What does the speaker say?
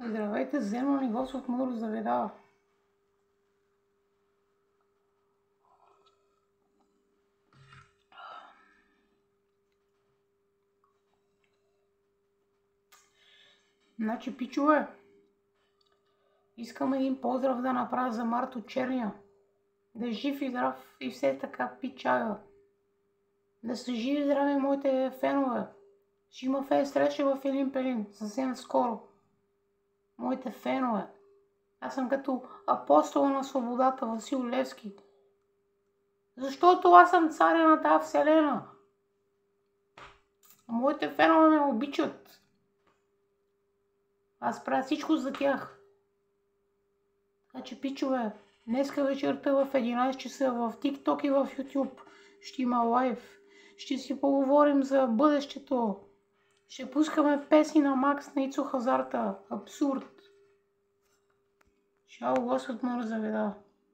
Здравейте, Земан и Господ му заведава. Значи, пичове, искам един поздрав да направя за Марто Черния. Да е жив и здрав и все така пи чая. Да са живи и здрави моите фенове. Ще има фен среща в Елин Пелин, съвсем скоро. Моите фенове. Аз съм като апостола на свободата Васил Левски. Защото аз съм царя на тази вселена. Моите фенове ме обичат. Аз правя всичко за тях. Така че, пичове, днеска вечерта в 11 часа в TikTok и в YouTube ще има лайв. Ще си поговорим за бъдещето. Ще пускаме песни на Макс на Ицо Хазарта. Абсурд. Чао, Господ му заведа.